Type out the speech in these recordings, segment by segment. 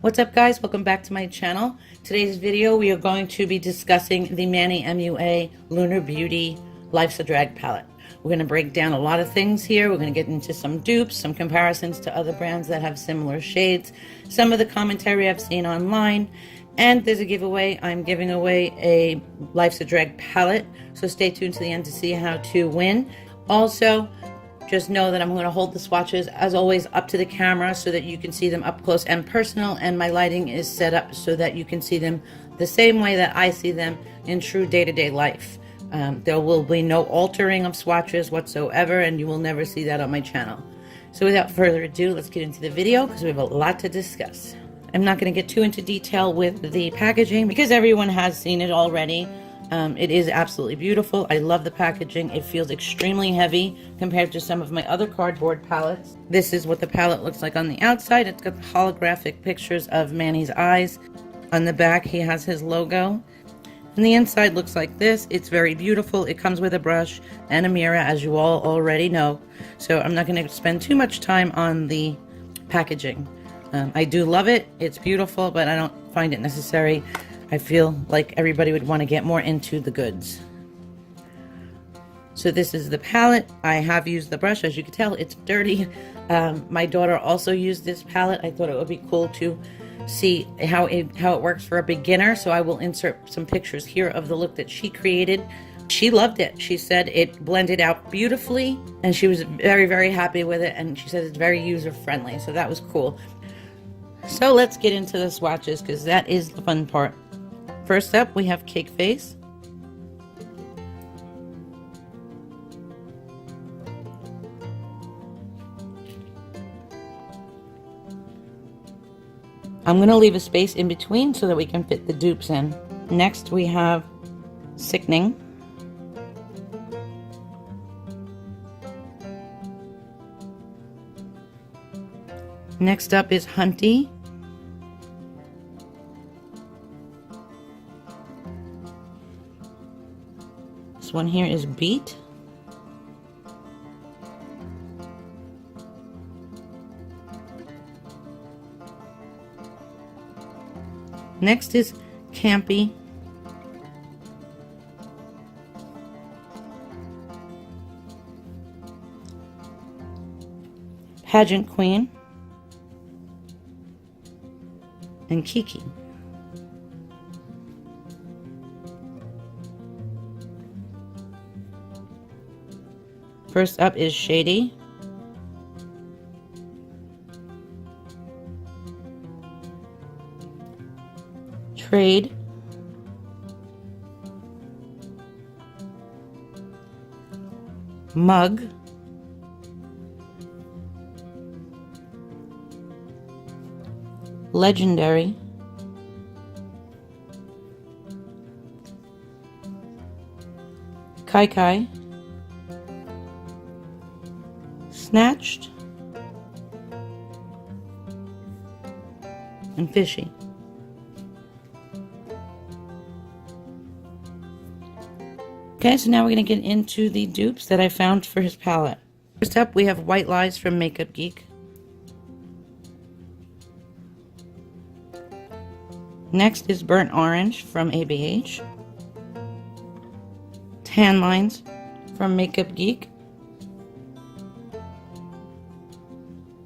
What's up, guys? Welcome back to my channel. Today's video we are going to be discussing the Manny MUA Lunar Beauty Life's a Drag palette. We're going to break down a lot of things here. We're going to get into some dupes, some comparisons to other brands that have similar shades, some of the commentary I've seen online, and there's a giveaway. I'm giving away a Life's a Drag palette, so stay tuned to the end to see how to win. Also, just know that I'm going to hold the swatches, as always, up to the camera so that you can see them up close and personal, and my lighting is set up so that you can see them the same way that I see them in true day-to-day life. There will be no altering of swatches whatsoever, and you will never see that on my channel. So without further ado, let's get into the video because we have a lot to discuss. I'm not going to get too into detail with the packaging because everyone has seen it already. It is absolutely beautiful. I love the packaging. It feels extremely heavy compared to some of my other cardboard palettes. This is what the palette looks like on the outside. It's got the holographic pictures of Manny's eyes. On the back, he has his logo. And the inside looks like this. It's very beautiful. It comes with a brush and a mirror, as you all already know. So I'm not going to spend too much time on the packaging. I do love it. It's beautiful, but I don't find it necessary. I feel like everybody would want to get more into the goods. So this is the palette. I have used the brush. As you can tell, it's dirty. My daughter also used this palette. I thought it would be cool to see how it works for a beginner. So I will insert some pictures here of the look that she created. She loved it. She said it blended out beautifully, and she was very, very happy with it. And she said it's very user-friendly. So that was cool. So let's get into the swatches because that is the fun part. First up, we have Cake Face. I'm going to leave a space in between so that we can fit the dupes in. Next, we have Sickening. Next up is Hunty. This one here is Beat. Next is Campy. Pageant Queen. And Kiki. First up is Shady. Trade. Mug. Legendary. Kai Kai. Snatched. And Fishy. Okay, so now we're going to get into the dupes that I found for his palette. First up, we have White Lies from Makeup Geek. Next is Burnt Orange from ABH. Tan Lines from Makeup Geek.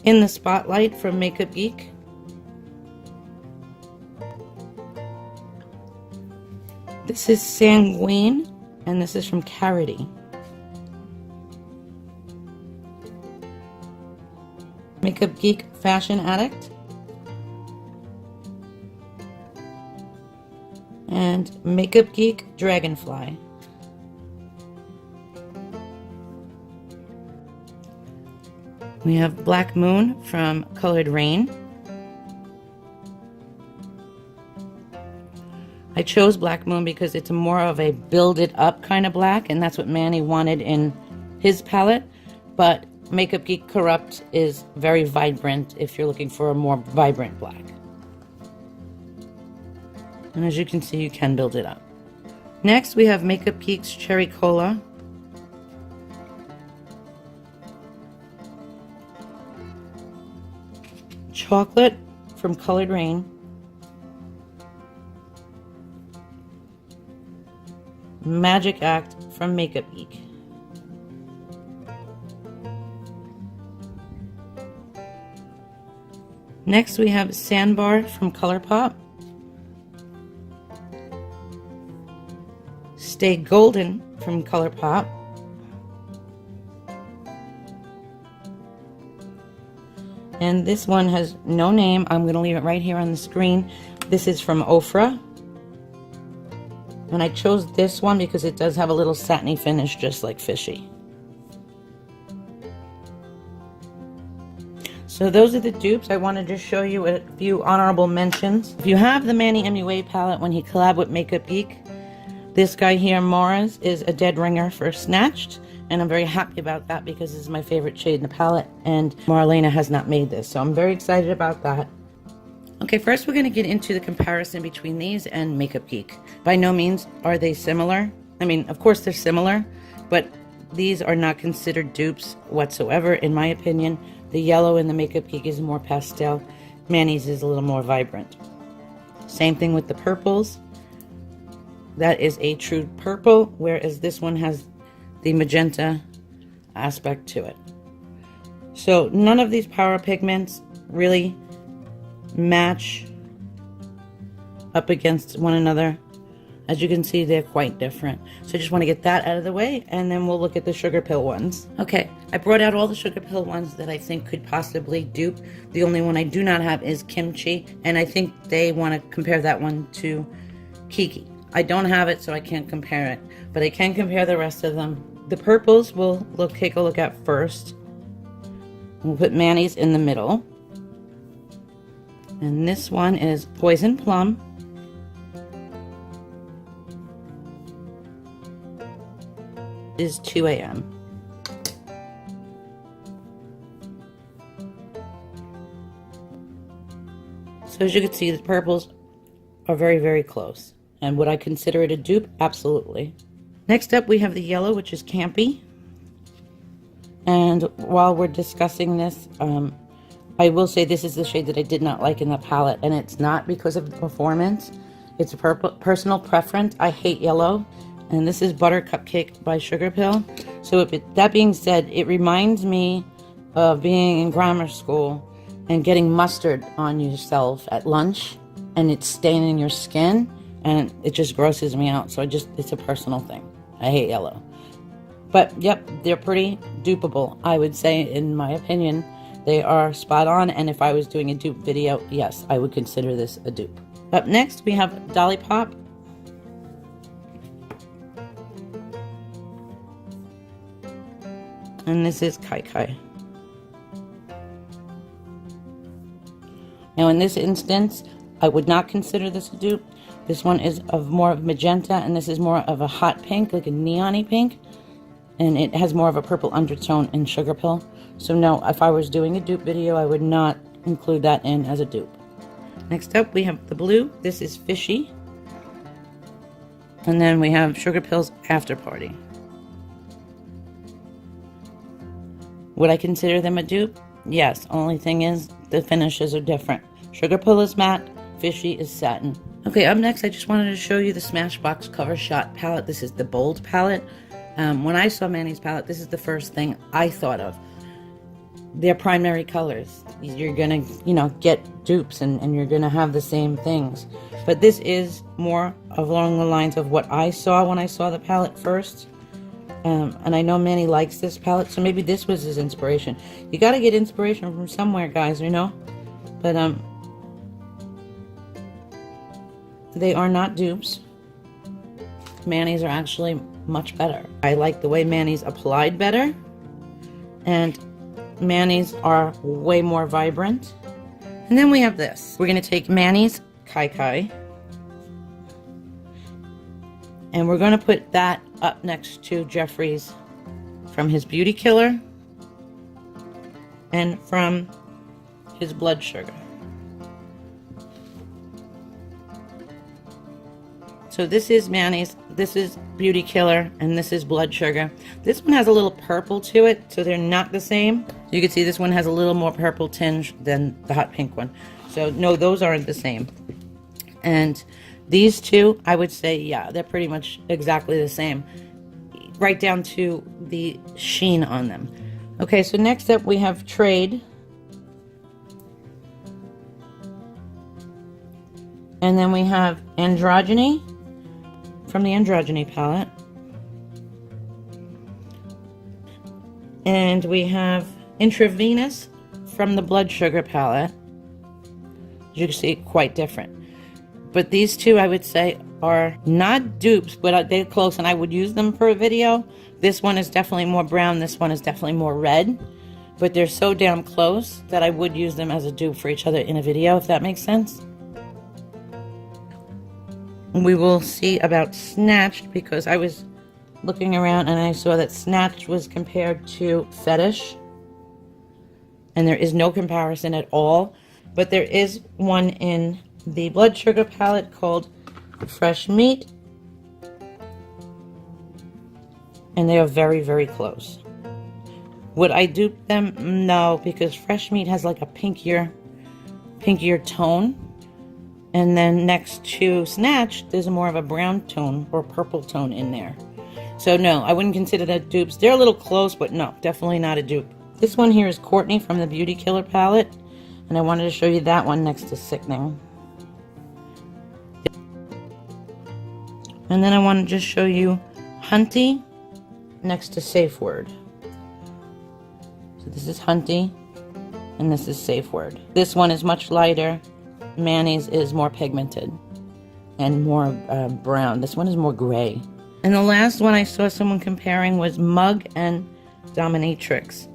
In the Spotlight from Makeup Geek. This is Sanguine, and this is from Carity. Makeup Geek Fashion Addict. And Makeup Geek Dragonfly. We have Black Moon from Colored Rain. I chose Black Moon because it's more of a build it up kind of black, and that's what Manny wanted in his palette. But Makeup Geek Corrupt is very vibrant if you're looking for a more vibrant black. And as you can see, you can build it up. Next, we have Makeup Geek's Cherry Cola. Chocolate from Colored Rain. Magic Act from Makeup Geek. Next we have Sandbar from ColourPop. Stay Golden from ColourPop. And this one has no name. I'm going to leave it right here on the screen. This is from Ofra. And I chose this one because it does have a little satiny finish just like Fishy. So those are the dupes. I wanted to show you a few honorable mentions. If you have the Manny MUA palette when he collabed with Makeup Geek, this guy here, Morris, is a dead ringer for Snatched. And I'm very happy about that because this is my favorite shade in the palette. And Marlena has not made this. So I'm very excited about that. Okay, first we're going to get into the comparison between these and Makeup Geek. By no means are they similar. I mean, of course they're similar, but these are not considered dupes whatsoever, in my opinion. The yellow in the Makeup Geek is more pastel. Manny's is a little more vibrant. Same thing with the purples. That is a true purple, whereas this one has the magenta aspect to it. So none of these power pigments really match up against one another. As you can see, they're quite different. So I just want to get that out of the way, and then we'll look at the Sugar Pill ones. Okay, I brought out all the Sugar Pill ones that I think could possibly dupe. The only one I do not have is Kimchi, and I think they want to compare that one to Kiki. I don't have it, so I can't compare it, but I can compare the rest of them. The purples we'll take a look at first. We'll put Manny's in the middle. And this one is Poison Plum. Is 2 a.m. So as you can see, the purples are very, very close. And would I consider it a dupe? Absolutely. Next up, we have the yellow, which is Campy. And while we're discussing this, I will say this is the shade that I did not like in the palette, and it's not because of the performance. It's a personal preference. I hate yellow. And this is Butter Cupcake by Sugar Pill. So that being said, it reminds me of being in grammar school and getting mustard on yourself at lunch, and it's staining your skin, and it just grosses me out. So it's a personal thing. I hate yellow. But yep, they're pretty dupeable. I would say, in my opinion, they are spot on. And if I was doing a dupe video, yes, I would consider this a dupe. Up next, we have Dolly Pop. And this is Kai Kai. Now in this instance, I would not consider this a dupe. This one is more of magenta, and this is more of a hot pink, like a neon-y pink. And it has more of a purple undertone in Sugar Pill. So no, if I was doing a dupe video, I would not include that in as a dupe. Next up, we have the blue. This is Fishy. And then we have Sugar Pill's After Party. Would I consider them a dupe? Yes, only thing is the finishes are different. Sugar Pill is matte, Fishy is satin. Okay, up next I just wanted to show you the Smashbox Cover Shot palette. This is the Bold palette. When I saw Manny's palette, this is the first thing I thought of. Their primary colors. You're gonna, get dupes and you're gonna have the same things. But this is more along the lines of what I saw when I saw the palette first. And I know Manny likes this palette, so maybe this was his inspiration. You gotta get inspiration from somewhere, guys, But, they are not dupes. Manny's are actually much better. I like the way Manny's applied better. And Manny's are way more vibrant. And then we have this. We're gonna take Manny's Kai Kai. And we're going to put that up next to Jeffree's from his Beauty Killer and from his Blood Sugar. So this is Manny's, this is Beauty Killer, and this is Blood Sugar. This one has a little purple to it, so they're not the same. You can see this one has a little more purple tinge than the hot pink one. So So no, those aren't the same. And these two, I would say, yeah, they're pretty much exactly the same, right down to the sheen on them. Okay, so next up we have Trade. And then we have Androgyny from the Androgyny palette. And we have Intravenous from the Blood Sugar palette. As you can see, quite different. But these two, I would say, are not dupes, but they're close, and I would use them for a video. This one is definitely more brown. This one is definitely more red. But they're so damn close that I would use them as a dupe for each other in a video, if that makes sense. We will see about Snatched, because I was looking around and I saw that Snatched was compared to Fetish. And there is no comparison at all. But there is one in the Blood Sugar palette called Fresh Meat. And they are very, very close. Would I dupe them? No, because Fresh Meat has like a pinkier tone. And then next to Snatched, there's more of a brown tone or purple tone in there. So no, I wouldn't consider that dupes. They're a little close, but no, definitely not a dupe. This one here is Courtney from the Beauty Killer palette. And I wanted to show you that one next to Sickening. And then I want to just show you Hunty next to Safe Word. So this is Hunty, and this is Safe Word. This one is much lighter. Manny's is more pigmented and more brown. This one is more gray. And the last one I saw someone comparing was Mug and Dominatrix.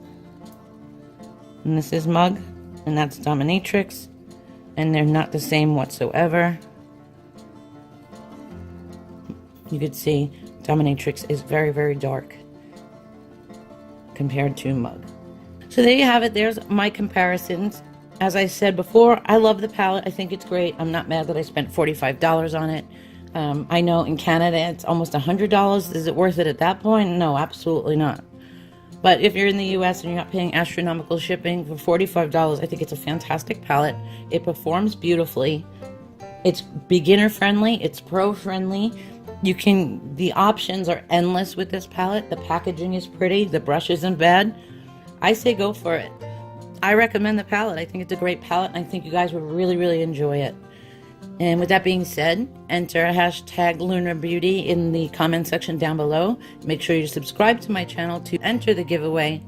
And this is Mug, and that's Dominatrix, and they're not the same whatsoever. You could see Dominatrix is very, very dark compared to Mug. So there you have it. There's my comparisons. As I said before, I love the palette. I think it's great. I'm not mad that I spent $45 on it. I know in Canada it's almost $100. Is it worth it at that point? No, absolutely not. But if you're in the US and you're not paying astronomical shipping for $45, I think it's a fantastic palette. It performs beautifully. It's beginner friendly. It's pro friendly. The options are endless with this palette. The packaging is pretty. The brush isn't bad. I say go for it. I recommend the palette. I think it's a great palette, and I think you guys would really, really enjoy it. And with that being said, enter hashtag Lunar Beauty in the comment section down below. Make sure you subscribe to my channel to enter the giveaway.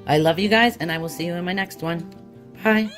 I love you guys, and I will see you in my next one. Bye.